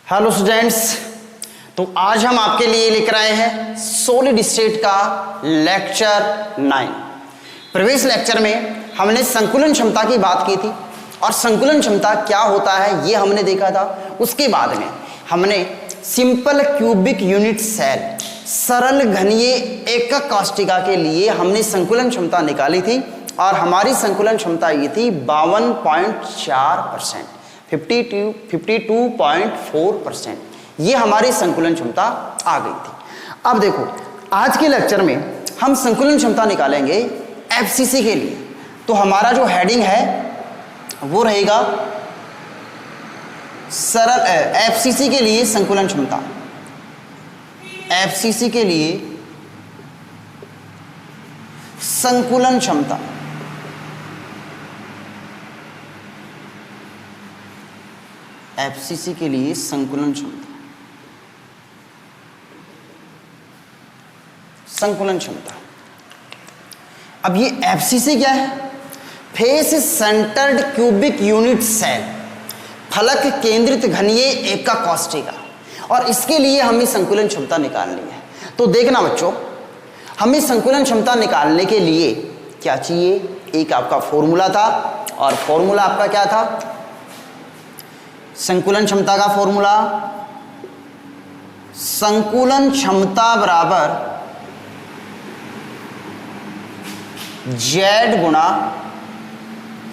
Hello students, तो आज हम आपके लिए लेकर आए हैं सॉलिड स्टेट का लेक्चर 9। प्रीवियस लेक्चर में हमने संकुलन क्षमता की बात की थी और संकुलन क्षमता क्या होता है ये हमने देखा था। उसके बाद में हमने सिंपल क्यूबिक यूनिट सेल सरल घनीय एकक काष्ठिका के लिए हमने संकुलन क्षमता निकाली थी और हमारी संकुलन क्षमता ये थी 52.4%, 52.4%। ये हमारी संकुलन क्षमता आ गई थी। अब देखो, आज के लेक्चर में हम संकुलन क्षमता निकालेंगे एफसीसी के लिए। तो हमारा जो हेडिंग है वो रहेगा सरल एफसीसी के लिए संकुलन क्षमता। एफसीसी के लिए संकुलन क्षमता। एफसीसी के लिए संकुलन क्षमता। संकुलन क्षमता। अब ये एफसीसी क्या है? Face centred cubic unit cell, फलक केंद्रित घनीय एकक काष्ठिका। और इसके लिए हमें संकुलन क्षमता निकालनी है। तो देखना बच्चों, हमें संकुलन क्षमता निकालने के लिए क्या चाहिए? एक आपका फॉर्मूला था, और फॉर्मूला आपका क्या था? संकुलन क्षमता का फॉर्मूला, संकुलन क्षमता बराबर Z गुणा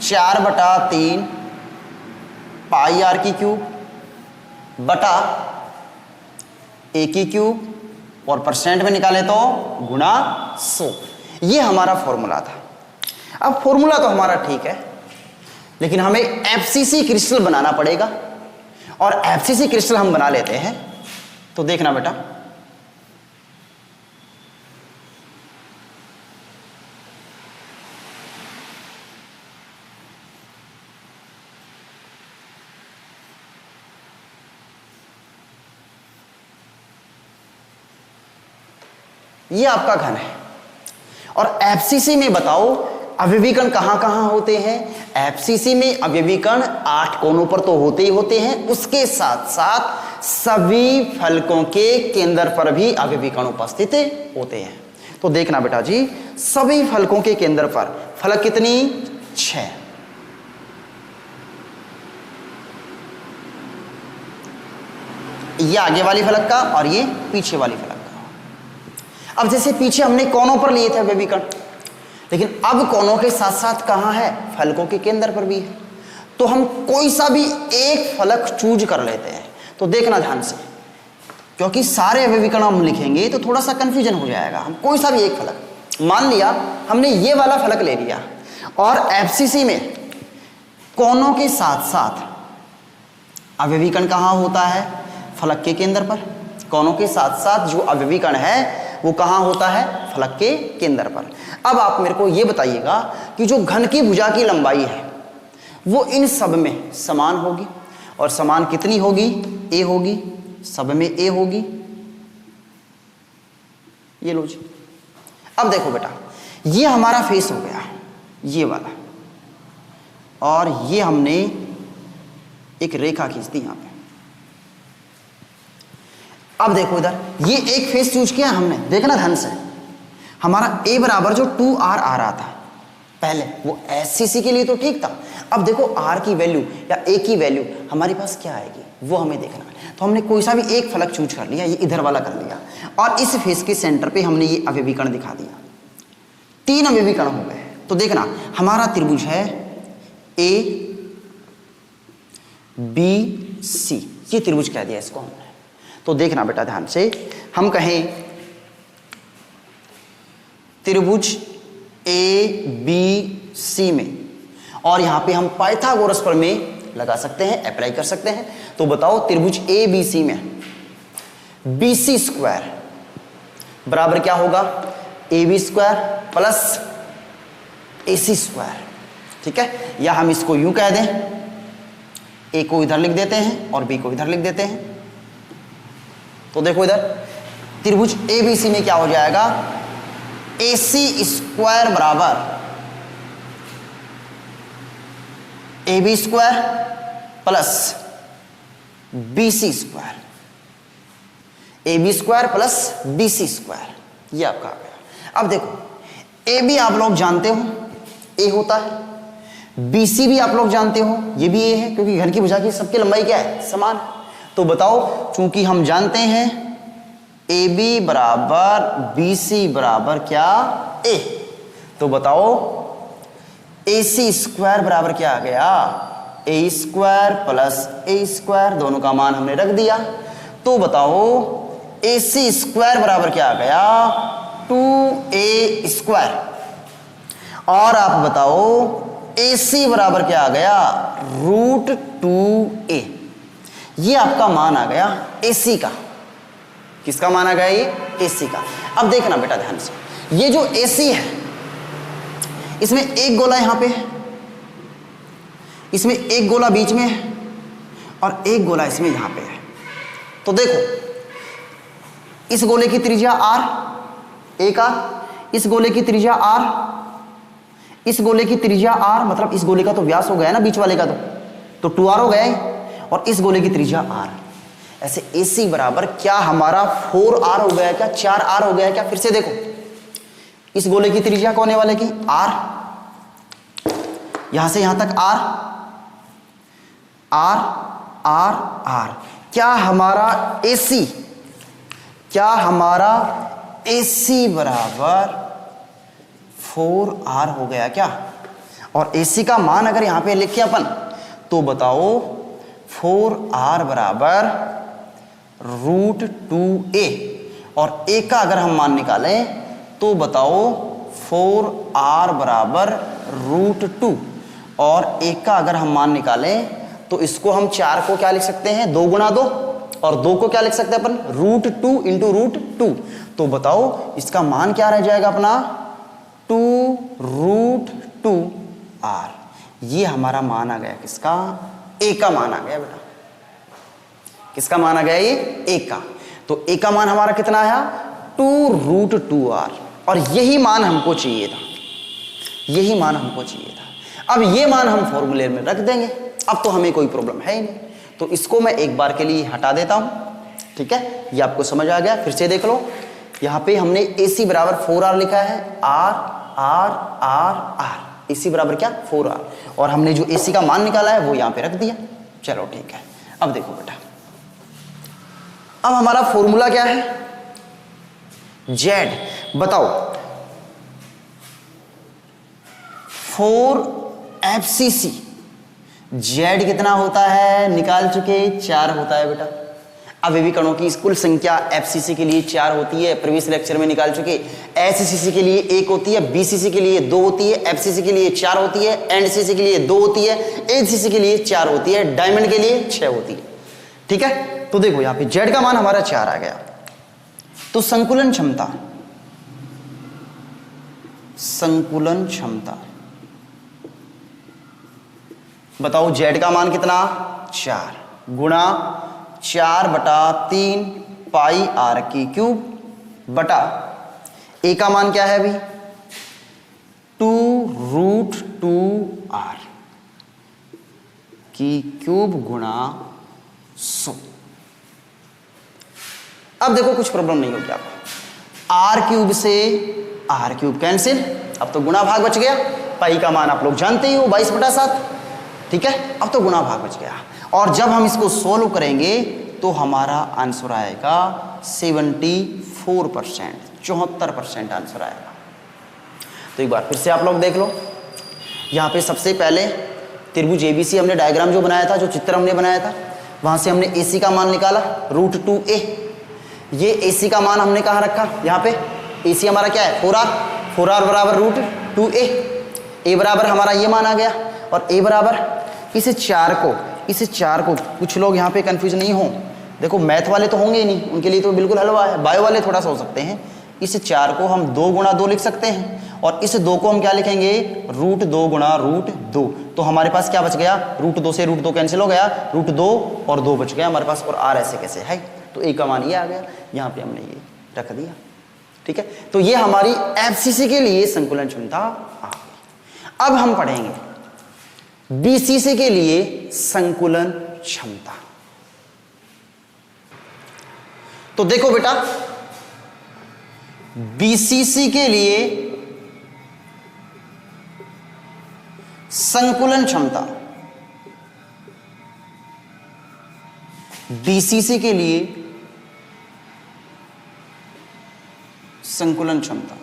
4/3 पाई आर की क्यूब बटा ए की क्यूब, और परसेंट में निकाले तो गुणा 100। ये हमारा फॉर्मूला था। अब फॉर्मूला तो हमारा ठीक है, लेकिन हमें एफसीसी क्रिस्टल बनाना पड़ेगा। और एफसीसी क्रिस्टल हम बना लेते हैं। तो देखना बेटा, ये आपका घन है। और एफसीसी में बताओ अवयवीकरण कहां कहां होते हैं? एफसीसी में अवयवीकरण 8 कोनों पर तो होते ही होते हैं, उसके साथ साथ सभी फलकों के केंद्र पर भी अवयवीकरण उपस्थित होते हैं। तो देखना बेटा जी, सभी फलकों के केंद्र पर फलक कितनी? 6। ये आगे वाली फलक का और ये पीछे वाली फलक का। अब जैसे पीछे हमने कोनों पर लिए थे अवयवीकरण, लेकिन अब कोनों के साथ साथ कहां है? फलकों के केंद्र पर भी है। तो हम कोई सा भी एक फलक चूज कर लेते हैं। तो देखना ध्यान से, क्योंकि सारे अवयवीकरण हम लिखेंगे तो थोड़ा सा कंफ्यूजन हो जाएगा। हम कोई सा भी एक फलक, मान लिया हमने ये वाला फलक ले लिया, और एफसीसी में कोनों के साथ साथ अवयवीकरण कहां होता है? फलक के केंद्र पर। कोनों के साथ साथ जो अवयवीकरण है वो कहां होता है? फलक के केंद्र पर। अब आप मेरे को यह बताइएगा कि जो घन की भुजा की लंबाई है वो इन सब में समान होगी, और समान कितनी होगी? ए होगी, सब में ए होगी। ये लो जी। अब देखो बेटा, ये हमारा फेस हो गया, ये वाला, और ये हमने एक रेखा खींच दी यहां पे। अब देखो इधर, ये एक फेस चूज किया हमने। देखना ध्यान से, हमारा ए बराबर जो 2r आ रहा था पहले, वो एफसीसी के लिए तो ठीक था। अब देखो r की वैल्यू या a की वैल्यू हमारे पास क्या आएगी वो हमें देखना है। तो हमने कोई सा भी एक फलक चूज कर लिया, ये इधर वाला कर लिया, और इस फेस के सेंटर पे हमने ये अवयवीकरण दिखा दिया। 3 अवयवीकरण हो गए। तो देखना, हमारा त्रिभुज है ABC, ये त्रिभुज कह दिया इसको हमने। तो देखना बेटा ध्यान से, हम कहें त्रिभुज ABC में, और यहां पे हम पाइथागोरस प्रमेय लगा सकते हैं, अप्लाई कर सकते हैं। तो बताओ, त्रिभुज ABC में BC स्क्वायर बराबर क्या होगा? AB square plus AC square. ठीक है, या हम इसको यूं कह दें, A को इधर लिख देते हैं और B को इधर लिख देते हैं। तो देखो इधर त्रिभुज ABC में क्या हो जाएगा? AC स्क्वायर बराबर AB square plus BC square, AB square plus BC square, ये आपका आ गया। अब देखो AB आप लोग जानते हो A होता है, BC भी आप लोग जानते हो ये भी A है, क्योंकि घन की भुजा की सबकी लंबाई क्या है, समान है। तो बताओ, चूंकि हम जानते हैं AB बराबर BC बराबर क्या, A, तो बताओ AC स्क्वायर बराबर क्या आ गया, A square plus A square, दोनों का मान हमने रख दिया। तो बताओ AC स्क्वायर बराबर क्या आ गया, 2A स्क्वायर। और आप बताओ AC बराबर क्या आ गया, √2A। ये आपका मान आ गया AC का। किसका मान आ गया, ये AC का। अब देखना बेटा ध्यान से, ये जो AC है इसमें एक गोला यहां पे है, इसमें एक गोला बीच में है और एक गोला इसमें यहां पे है। तो देखो इस गोले की त्रिज्या R, एक R, इस गोले की त्रिज्या R, इस गोले की त्रिज्या R, मतलब इस गोले का तो व्यास हो गया ना बीच वाले का, तो 2R हो गया है, और इस गोले की त्रिज्या R। ऐसे AC बराबर क्या हमारा 4R हो गया क्या, 4R हो गया क्या। फिर से देखो, इस गोले की त्रिज्या कौन है वाले की, R, यहां से यहां तक R, R, R, R। क्या हमारा AC, क्या हमारा AC बराबर 4R हो गया क्या। और AC का मान अगर यहां पे लिखे अपन, तो बताओ 4R बराबर √2A, और A का अगर हम मान निकालें तो बताओ 4R बराबर √2, और A का अगर हम मान निकालें तो इसको हम 4 को क्या लिख सकते हैं, 2 गुणा 2, और 2 को क्या लिख सकते हैं अपन, √2 इंटू √2। तो बताओ इसका मान क्या रह जाएगा अपना, 2√2R। ये हमारा मान आ गया किसका, A का मान आ गया बेटा। किसका मान आ गया, ये A का। तो A का मान हमारा कितना आया, 2√2R, और यही मान हमको चाहिए था, यही मान हमको चाहिए था। अब ये मान हम फॉर्मूले में रख देंगे, अब तो हमें कोई प्रॉब्लम है ही नहीं। तो इसको मैं एक बार के लिए हटा देता हूं, ठीक है, ये आपको समझ आ गया। फिर से देख लो, यहां पे हमने AC बराबर 4R लिखा है, R, R, R, R, AC बराबर क्या, 4R, और हमने जो AC का मान निकाला है वो यहां पे रख दिया। चलो ठीक है, अब देखो बेटा, अब हमारा फॉर्मूला क्या है, Z। बताओ 4FCC, Z कितना होता है, निकाल चुके, 4 होता है बेटा। अब विकर्णों की कुल संख्या FCC के लिए 4 होती है, प्रीवियस लेक्चर में निकाल चुके। SCC के लिए 1 होती है, BCC के लिए 2 होती है, FCC के लिए 4 होती है, NCC के लिए 2 होती है, HCC के लिए 4 होती है, डायमंड के लिए 6 होती है। ठीक है, तो देखो यहां पे Z का मान हमारा 4 आ गया। तो संकुलन क्षमता, संकुलन क्षमता बताओ, Z का मान कितना, 4 गुणा 4/3 पाई R की क्यूब बटा A का मान क्या है अभी, 2√2R की क्यूब गुणा 100। अब देखो कुछ प्रॉब्लम नहीं होगी आपको, R क्यूब से R क्यूब कैंसिल, अब तो गुणा भाग बच गया। पाई का मान आप लोग जानते ही हो, 22/7, ठीक है, अब तो गुणा भाग बच गया। और जब हम इसको सोल्व करेंगे तो हमारा आंसर आएगा 74%, 74% आंसर आएगा। तो एक बार फिर से आप लोग देख लो, यहाँ पे सबसे पहले त्रिभुज ABC हमने डायग्राम जो बनाया था, जो चित्र हमने बनाया था, वहां से हमने AC का मान निकाला √2A। ये AC का मान हमने कहाँ रखा, यहाँ पे AC हमारा क्या है, 4R, 4R बराबर √2A। A बराबर हमारा ये मान आ गया, और A बराबर इस 4 को कुछ लोग यहाँ पे कंफ्यूज नहीं हो, देखो मैथ वाले तो होंगे ही नहीं, उनके लिए तो बिल्कुल हलवा है, बायो वाले थोड़ा सा हो सकते हैं। इस 4 को हम 2 गुणा 2 लिख सकते हैं, और इस 2 को हम क्या लिखेंगे, √2 गुणा √2। तो हमारे पास क्या बच गया, √2 से √2 कैंसिल हो गया, √2 और 2 बच गया हमारे पास, और R ऐसे कैसे है। तो A का मान ये आ गया, यहाँ पे हमने ये रख दिया। ठीक है, तो ये हमारी FCC के लिए संकुलन क्षमता आ गई। अब हम पढ़ेंगे BCC के लिए संकुलन क्षमता। तो देखो बेटा, बीसीसी के लिए संकुलन क्षमता, बीसीसी के लिए संकुलन क्षमता,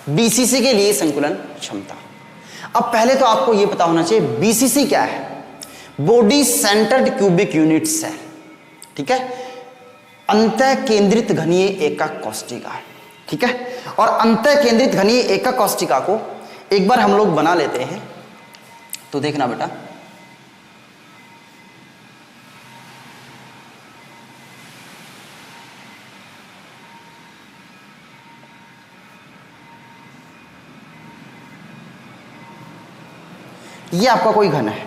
बीसीसी के लिए संकुलन क्षमता। अब पहले तो आपको यह पता होना चाहिए बीसीसी क्या है। बॉडी सेंटर्ड क्यूबिक यूनिट्स है, ठीक है, अंतः केंद्रित घनीय एकक कोष्ठिका, ठीक है। और अंतः केंद्रित घनीय एकक कोष्ठिका को एक बार हम लोग बना लेते हैं, तो देखना बेटा, ये आपका कोई घन है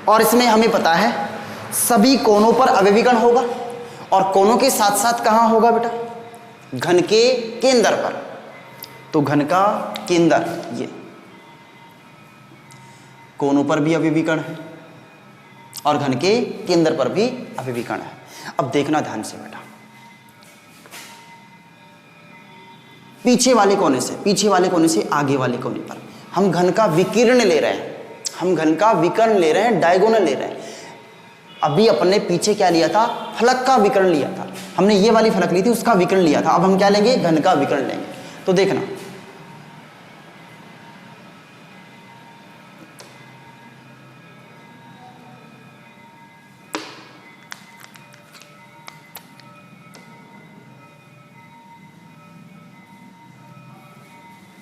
और इसमें हमें पता है सभी कोनों पर अवयवीकरण होगा और कोनों के साथ साथ कहां होगा बेटा, घन के केंद्र पर। तो घन का केंद्र ये कोनों पर भी अवयवीकरण है और घन के केंद्र पर भी अवयवीकरण है। अब देखना ध्यान से बेटा, पीछे वाले कोने से आगे वाले कोने पर हम घन का विकिरण ले रहे हैं, हम घन का विकर्ण ले रहे हैं, डायगोनल ले रहे हैं। अभी अपने पीछे क्या लिया था, फलक का विकर्ण लिया था, हमने ये वाली फलक ली थी, उसका विकर्ण लिया था। अब हम क्या लेंगे, घन का विकर्ण लेंगे। तो देखना,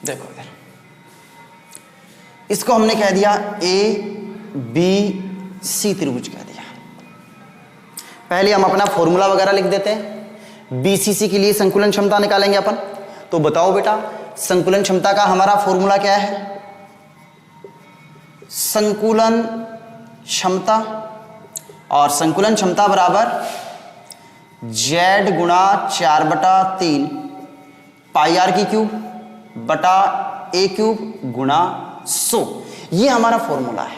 देखो इधर, इसको हमने कह दिया ABC त्रिभुज कह दिया। पहले हम अपना फॉर्मूला वगैरह लिख देते हैं। बीसीसी के लिए संकुलन क्षमता निकालेंगे अपन। तो बताओ बेटा, संकुलन क्षमता का हमारा फॉर्मूला क्या है? संकुलन क्षमता, और संकुलन क्षमता बराबर Z गुणा 4/3 पाई आर की क्यूब बटा A क्यूब गुणा 100, ये हमारा फॉर्मूला है।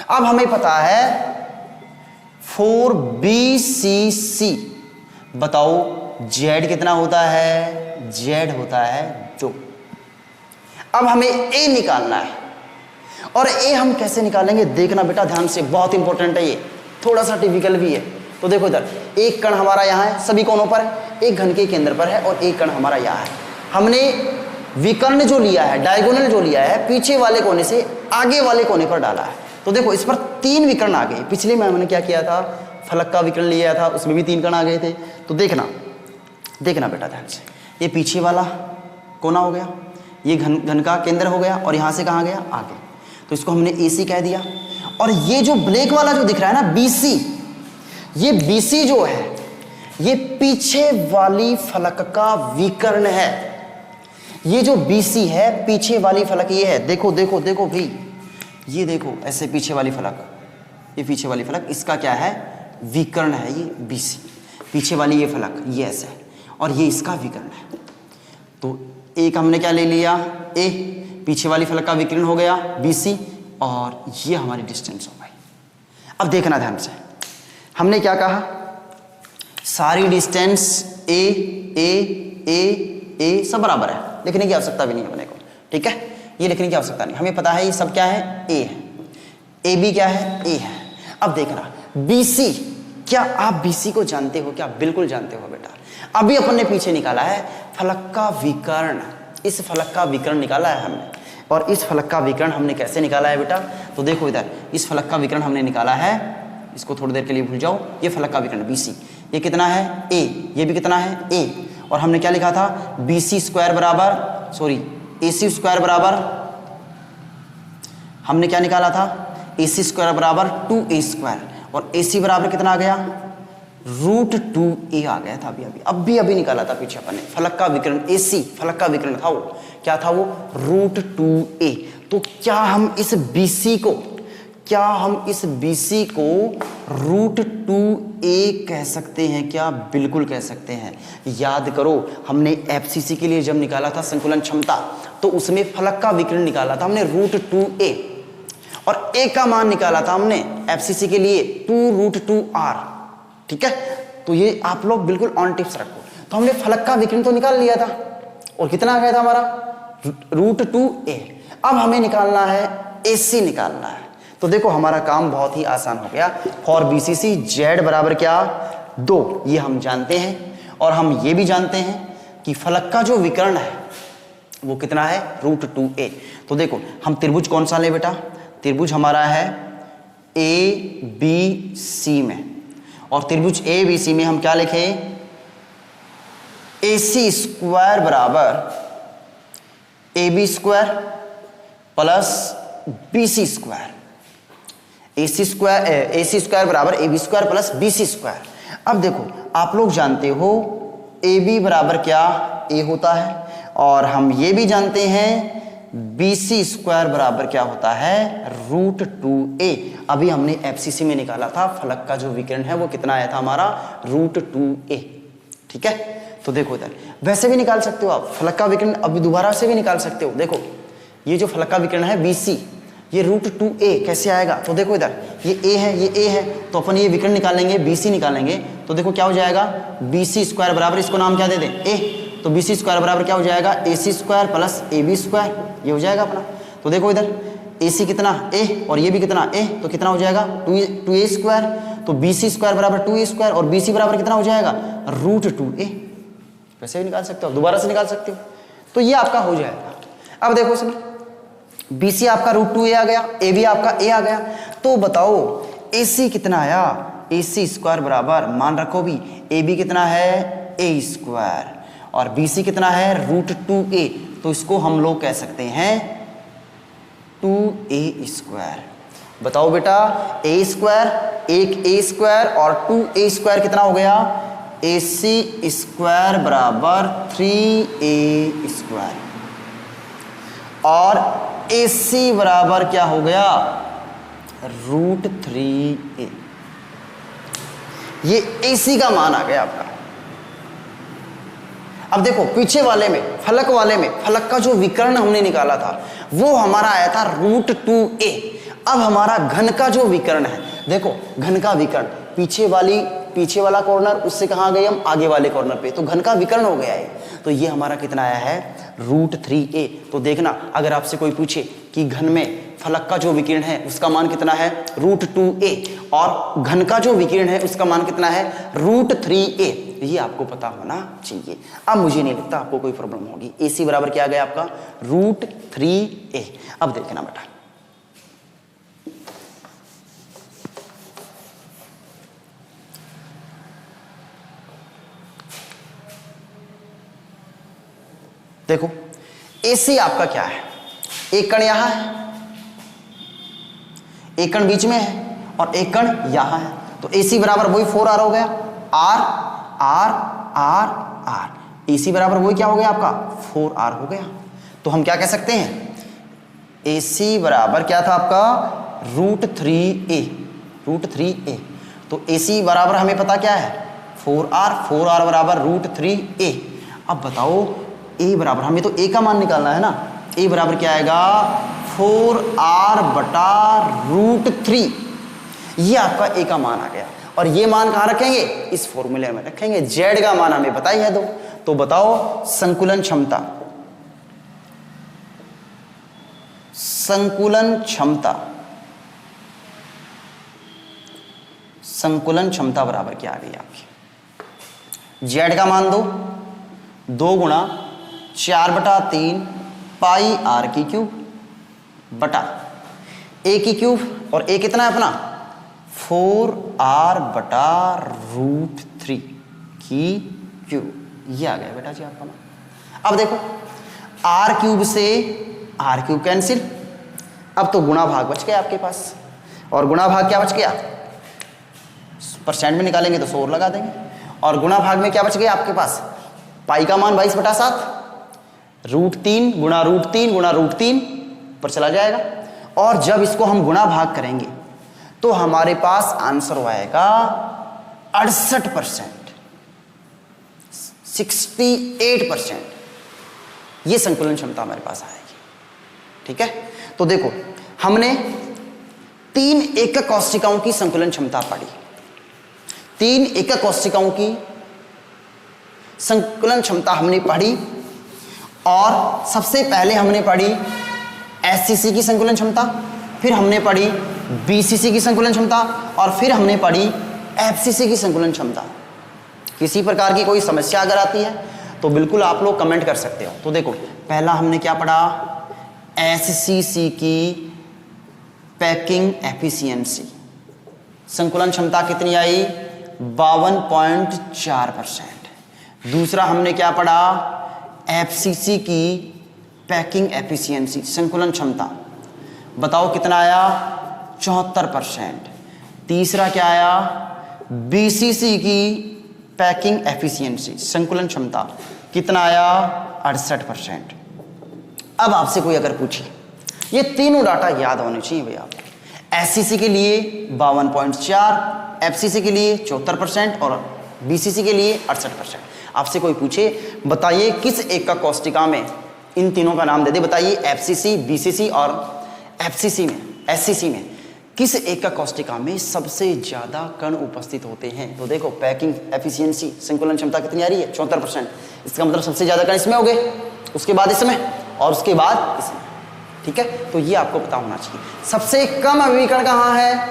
अब हमें पता है 4BCC, बताओ Z कितना होता है? Z होता है 2। अब हमें A निकालना है, और A हम कैसे निकालेंगे देखना बेटा ध्यान से, बहुत इंपॉर्टेंट है ये, थोड़ा सा टिपिकल भी है। तो देखो इधर, एक कण हमारा यहाँ है, सभी कोनों पर है, एक घन के केंद्र पर है, और एक कण हमारा यहाँ है। हमने विकर्ण जो लिया है, डायगोनल जो लिया है, पीछे वाले कोने से आगे वाले कोने पर डाला है। तो देखो इस पर 3 विकर्ण आ गए। पिछले में हमने क्या किया था, फलक का विकर्ण लिया था, उसमें भी 3 कण आ गए थे। तो देखना बेटा ध्यान से, ये पीछे वाला कोना हो गया, ये घन का केंद्र हो गया, और यहाँ से कहाँ गया, आगे। तो इसको हमने AC कह दिया। और ये जो ब्लैक वाला जो दिख रहा है ना BC, ये BC जो है ये पीछे वाली फलक का विकर्ण है। ये जो BC है पीछे वाली फलक ये है, देखो देखो देखो भाई, ये देखो ऐसे पीछे वाली फलक, ये पीछे वाली फलक, इसका क्या है, विकर्ण है ये BC। पीछे वाली ये फलक ये ऐसे है, और ये इसका विकर्ण है। तो एक हमने क्या ले लिया, A, पीछे वाली फलक का विकर्ण हो गया BC, और ये हमारी डिस्टेंस हो गई। अब देखना ध्यान से, हमने क्या कहा, सारी डिस्टेंस A सब बराबर है, लिखने की आवश्यकता भी नहीं है अपने को, ठीक है, ये लिखने की आवश्यकता नहीं, हमें पता है ये सब क्या है, A है, AB क्या है, A है। अब देखना BC, क्या आप BC को जानते हो? क्या बिल्कुल जानते हो बेटा। अभी अपन ने पीछे निकाला है फलक का विकर्ण, इस फलक का विकर्ण निकाला है हमने। और इस फलक का विकर्ण हमने कैसे निकाला है बेटा, तो देखो इधर, इस फलक का विकर्ण हमने निकाला है, इसको थोड़ी देर के लिए भूल जाओ, ये फलक का विकर्ण BC, ये कितना है, A, ये भी कितना है, A। और हमने क्या लिखा था, AC² बराबर, हमने क्या निकाला था, AC² बराबर 2A², और AC बराबर कितना आ गया, √2A आ गया था अभी निकाला था पीछे अपन ने। फलक का विकर्ण AC, फलक का विकर्ण था वो, क्या था वो, √2A। तो क्या हम इस BC को √2A कह सकते हैं क्या? बिल्कुल कह सकते हैं। याद करो, हमने FCC के लिए जब निकाला था संकुलन क्षमता, तो उसमें फलक का विकर्ण निकाला था हमने √2A, और ए का मान निकाला था हमने एफसीसी के लिए 2√2r। ठीक है, तो ये आप लोग बिल्कुल ऑन टिप्स रखो। तो हमने फलक का विकिरण तो निकाल लिया था और कितना आ गया था हमारा √2a। अब हमें निकालना है AC निकालना है। तो देखो हमारा काम बहुत ही आसान हो गया। फॉर BCC Z बराबर क्या 2, ये हम जानते हैं। और हम ये भी जानते हैं कि फलक का जो विकर्ण है वो कितना है √2a। तो देखो हम त्रिभुज कौन सा ले बेटा, त्रिभुज हमारा है ABC में, और त्रिभुज ABC में हम क्या लिखें AC² बराबर AB² प्लस BC²। AC² बराबर AB² प्लस BC²। अब देखो आप लोग जानते हो AB बराबर क्या A होता है, और हम ये भी जानते हैं BC² बराबर क्या होता है √2a। अभी हमने FCC में निकाला था, फलक का जो विकर्ण है वो कितना आया था हमारा √2a। ठीक है, तो देखो इधर वैसे भी निकाल सकते हो आप फलक का विकर्ण, अभी दोबारा से भी निकाल सकते हो। देखो ये जो फलक का विकर्ण है BC, ये √2a कैसे आएगा, तो देखो इधर ये A है, ये A है, तो अपन ये विकर्ण निकालेंगे BC निकालेंगे। तो देखो क्या हो जाएगा BC² बराबर, इसको नाम क्या दे दें A, तो BC² बराबर क्या हो जाएगा AC² प्लस AB², ये हो जाएगा अपना। तो देखो इधर AC कितना A और ये भी कितना A, तो कितना हो जाएगा 2a²। तो BC² बराबर 2a² और BC बराबर कितना हो जाएगा √2a। वैसे भी निकाल सकते हो, दोबारा से निकाल सकते हो, तो ये आपका हो जाएगा। अब देखो इसमें BC आपका √2a आ गया, AB आपका A आ गया। तो बताओ AC कितना आया, AC² बराबर मान रखो भी AB कितना है A² और BC कितना है √2a, तो इसको हम लोग कह सकते हैं 2a²। बताओ बेटा A², एक A² और 2a² कितना हो गया AC² बराबर 3a², और AC बराबर क्या हो गया √3a। ये AC का मान आ गया आपका। अब देखो पीछे वाले में फलक वाले में फलक का जो विकर्ण हमने निकाला था वो हमारा आया था √2a। अब हमारा घन का जो विकर्ण है, देखो घन का विकर्ण पीछे वाला कॉर्नर, उससे कहां गए हम आगे वाले कॉर्नर पे, तो घन का विकर्ण हो गया है। तो ये हमारा कितना आया है √3a। तो देखना अगर आपसे कोई पूछे कि घन में फलक का जो विकिरण है उसका मान कितना है √2a और घन का जो विकिरण है उसका मान कितना है √3a, ये आपको पता होना चाहिए। अब मुझे नहीं लगता आपको कोई प्रॉब्लम होगी। AC बराबर क्या आ गया आपका √3a। अब देखना बेटा देखो AC आपका क्या है, एक कण यहां है, एक कण बीच में है और एक कण यहां है। तो AC बराबर वही 4r हो गया, R R R R। AC बराबर वही क्या हो गया आपका 4r हो गया। तो हम क्या कह सकते हैं AC बराबर क्या था आपका √3a। तो AC बराबर हमें पता क्या है 4r बराबर √3a। अब बताओ A बराबर, हमें तो A का मान निकालना है ना, A बराबर क्या आएगा 4r बटा √3। ये आपका A का मान आ गया, और ये मान कहां रखेंगे इस फॉर्मूले में रखेंगे। Z का मान हमें पता ही है तो बताओ संकुलन क्षमता बराबर क्या आ गई आपकी, Z का मान दो 2 गुणा 4/3 पाई r की क्यूब बटा a की क्यूब, और a कितना है अपना 4r बटा √3 की क्यूब। ये आ गया बेटा जी आपका मान। अब देखो r³ से r³ कैंसिल, अब तो गुणा भाग बच गया आपके पास, और गुणा भाग क्या बच गया परसेंट में निकालेंगे तो 100 लगा देंगे, और गुणा भाग में क्या बच गया आपके पास पाई का मान 22/7, √3 गुणा √3 पर चला जाएगा। और जब इसको हम गुणा भाग करेंगे तो हमारे पास आंसर हो आएगा 68%, 68%। ये संकुलन क्षमता हमारे पास आएगी। ठीक है, तो देखो हमने 3 एकक कोशिकाओं की संकुलन क्षमता पढ़ी। 3 एकक कोशिकाओं की संकुलन क्षमता हमने पढ़ी और सबसे पहले हमने पढ़ी एससीसी की संकुलन क्षमता, फिर हमने पढ़ी बीसीसी की संकुलन क्षमता और फिर हमने पढ़ी एफसीसी की संकुलन क्षमता। किसी प्रकार की कोई समस्या अगर आती है तो बिल्कुल आप लोग कमेंट कर सकते हो। तो देखो पहला हमने क्या पढ़ा, एससीसी की पैकिंग एफिशिएंसी, संकुलन क्षमता कितनी आई 52.4%। दूसरा हमने क्या पढ़ा, एफसीसी की पैकिंग एफिशिएंसी, संकुलन क्षमता बताओ कितना आया 74%। तीसरा क्या आया, बीसीसी की पैकिंग एफिशिएंसी, संकुलन क्षमता कितना आया 68%। अब आपसे कोई अगर पूछे, ये तीनों डाटा याद होने चाहिए भैया आपको। एससीसी के लिए 52.4, एफसीसी के लिए 74% और बीसीसी के लिए 68%। आपसे कोई पूछे बताइए किस एकक कोशिका में इन तीनों का नाम दे दे, बताइए एफसीसी, बीसीसी और एफसीसी में, एससीसी में किस एकक कोशिका में सबसे ज्यादा कण उपस्थित होते हैं। तो देखो पैकिंग एफिशिएंसी, संकुलन क्षमता कितनी आ रही है 74%। इसका मतलब सबसे ज्यादा कण इसमें हो गए, उसके बाद इसमें और उसके बाद इसमें। ठीक है, तो ये आपको पता होना चाहिए। सबसे कम अभिकरण कहाँ है,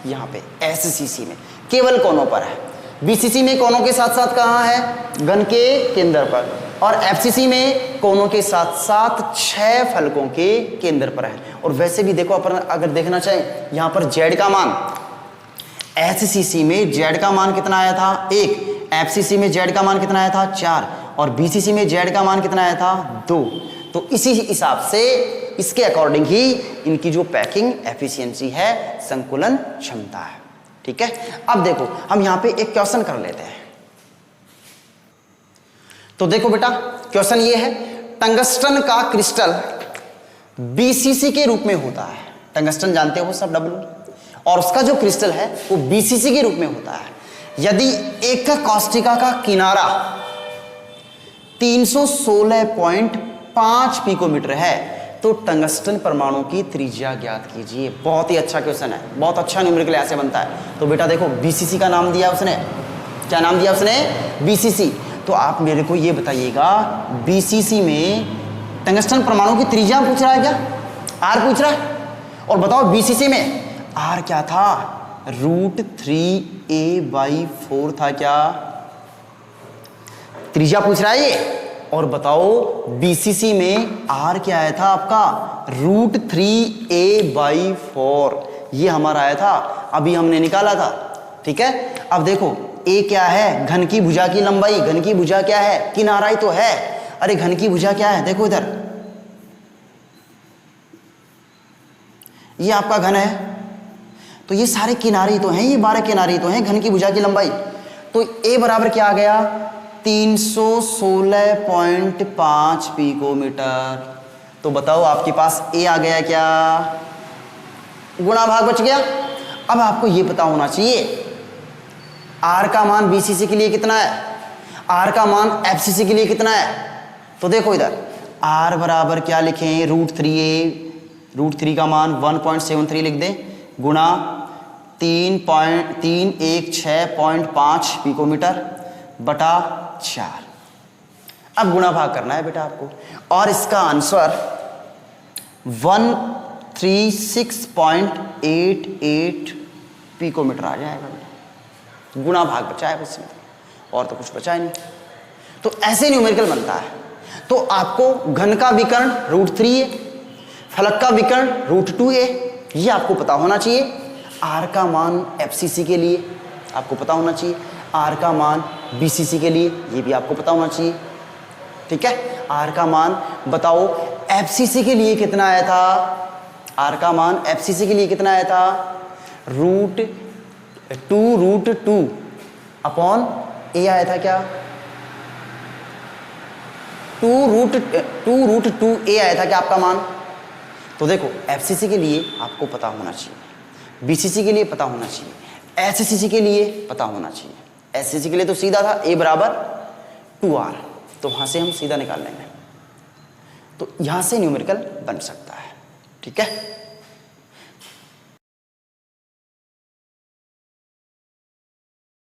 यहाँ पे एससीसी में केवल कोनों पर है। बीसीसी में कोनों के साथ साथ कहाँ है, घन के केंद्र पर। और एफसीसी में कोनों के साथ साथ 6 फलकों के केंद्र पर है। और वैसे भी देखो अपन अगर देखना चाहें यहाँ पर जेड का मान, एससीसी में जेड का मान कितना आया था 1, एफसीसी में जेड का मान कितना आया था 4 और बीसीसी में जेड का मान कितना आया था 2। तो इसी हिसाब से इसके अकॉर्डिंग ही इनकी जो पैकिंग एफिशिएंसी है, संकुलन क्षमता है। ठीक है, अब देखो हम यहां पे एक क्वेश्चन कर लेते हैं। तो देखो बेटा क्वेश्चन ये है, टंगस्टन का क्रिस्टल बीसीसी के रूप में होता है। टंगस्टन जानते हो सब डब्ल्यू, और उसका जो क्रिस्टल है वो बीसीसी के रूप में होता है। यदि एकक कोशिका का किनारा 316.5 पिकोमीटर है तो टंगस्टन परमाणु की त्रिज्या ज्ञात कीजिए। बहुत ही अच्छा क्वेश्चन है, बहुत अच्छा न्यूमेरिकल ऐसे बनता है। तो बेटा देखो बीसीसी का नाम दिया उसने, क्या नाम दिया उसने, बीसीसी। तो आप मेरे को ये बताइएगा बीसीसी में टंगस्टन परमाणु की त्रिज्या पूछ रहा है क्या, आर पूछ रहा है। और बताओ बीसीसी में आर क्या था, √3a/4 था क्या, त्रिज्या पूछ रहा है ये। और बताओ बीसीसी में आर क्या आया था आपका, √3a/4, ये हमारा आया था, अभी हमने निकाला था। ठीक है, अब देखो ए क्या है, घन की भुजा की लंबाई, घन की भुजा क्या है, किनारा ही तो है। अरे घन की भुजा क्या है, देखो इधर ये आपका घन है, तो ये सारे किनारे तो हैं, ये 12 किनारे तो हैं, घन की भुजा की लंबाई। तो ए बराबर क्या आ गया 316.5 पिकोमीटर। तो बताओ आपके पास ए आ गया क्या, गुणा भाग बच गया। अब आपको ये पता होना चाहिए आर का मान बीसीसी के लिए कितना है, आर का मान एफसीसी के लिए कितना है। तो देखो इधर आर बराबर क्या लिखें, √3 का मान 1.73 लिख दें, गुणा 3.316.5 पिकोमीटर बटा 4। अब गुणा भाग करना है बेटा आपको, और इसका आंसर 136.88 पिकोमीटर आ जाएगा बेटा। गुणा भाग बचा है बस, और तो कुछ बचा ही नहीं। तो ऐसे न्यूमेरिकल बनता है। तो आपको घन का विकर्ण √3a, फलक का विकर्ण √2a, ये आपको पता होना चाहिए। आर का मान एफसीसी के लिए आपको पता होना चाहिए, आर का मान बीसीसी के लिए ये भी आपको पता होना चाहिए। ठीक है, आर का मान बताओ एफसीसी के लिए कितना आया था, आर का मान एफसीसी के लिए कितना आया था, √2 अपॉन ए आया था क्या, 2√2a आया था क्या आपका मान। तो देखो एफसीसी के लिए आपको पता होना चाहिए, बीसीसी के लिए पता होना चाहिए, एससीसी के लिए पता होना चाहिए। एससीसी के लिए तो सीधा था a बराबर 2r, तो वहां से हम सीधा निकाल लेंगे। तो यहां से न्यूमेरिकल बन सकता है। ठीक है।